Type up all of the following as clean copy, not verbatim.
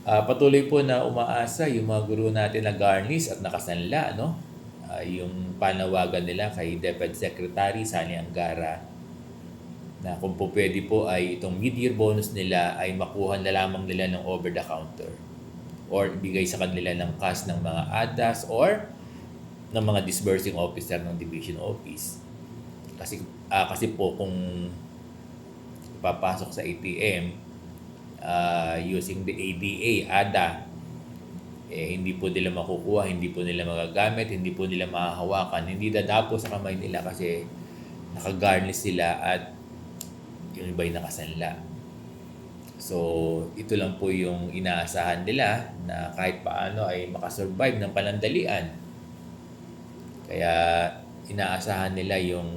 Patuloy po na umaasa yung mga guro natin na garnis at nakasanla, no? Yung panawagan nila kay DepEd Secretary Sani Angara na kung po pwede po ay itong mid-year bonus nila ay makuha na lamang nila ng over-the-counter or ibigay sa kanila ng cash ng mga ADAS or ng mga disbursing officer ng division office. Kasi po kung papasok sa ATM using the ADA, ADA, hindi po nila makukuha, hindi po nila magagamit, hindi po nila mahahawakan, hindi dadapo sa kamay nila kasi nakagarnish sila at yung iba'y nakasanla. So, ito lang po yung inaasahan nila na kahit paano ay makasurvive ng panandalian. Kaya inaasahan nila yung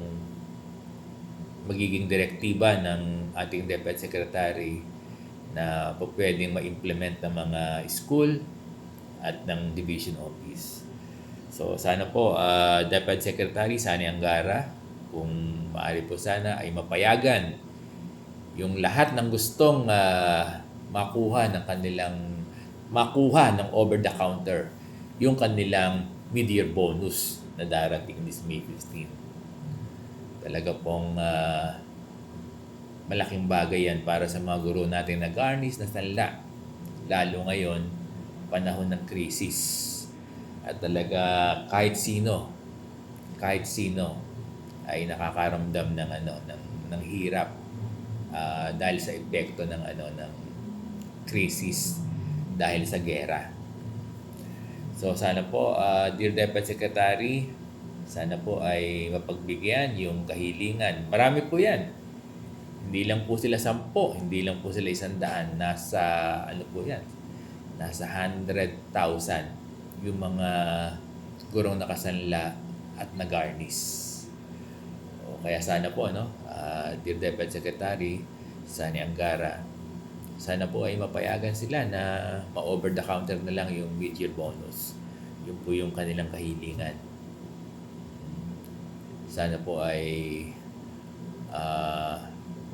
magiging direktiba ng ating DepEd Secretary na po pwedeng ma-implement ng mga school at ng division office. So sana po DepEd Secretary Sani Angara, kung maaari po sana ay mapayagan yung lahat ng gustong makuha ng over the counter yung kanilang mid-year bonus na darating this May 15. Talaga pong malaking bagay yan para sa mga guro natin na garnish na sanla. Lalo ngayon, panahon ng krisis. At talaga kahit sino ay nakakaramdam ng hirap dahil sa epekto ng krisis dahil sa gera. So sana po Dear DepEd Secretary, sana po ay mapagbigyan yung kahilingan. Marami po yan. Hindi lang po sila 10, hindi lang po sila 100. Nasa nasa 100,000 yung mga gurong nakasanla at nagarnis. Kaya sana po Dear DepEd Secretary Sani Angara, sana po ay mapayagan sila na ma-over the counter na lang yung mid-year bonus. Yun po yung kanilang kahilingan. Sana po ay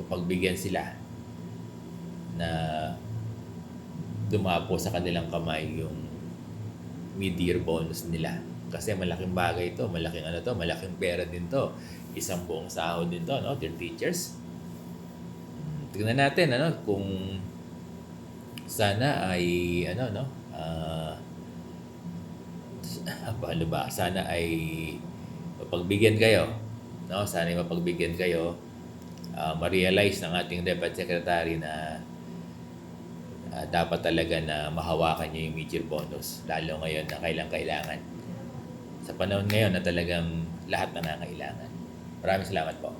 pagbigyan sila na dumapo sa kanilang kamay yung mid-year bonus nila. Kasi malaking bagay ito, malaking pera din to. Isang buong sahod din to, no, dear teachers. Tingnan natin kung sana ay paano ba? Sana ay mapagbigyan kayo, no? Sana ay mapagbigyan kayo. Ma-realize ng ating DepEd Secretary na dapat talaga na mahawakan niyo yung mid-year bonus. Lalo ngayon na kailangan. Sa panahon ngayon na talagang lahat na nangangailangan. Maraming salamat po.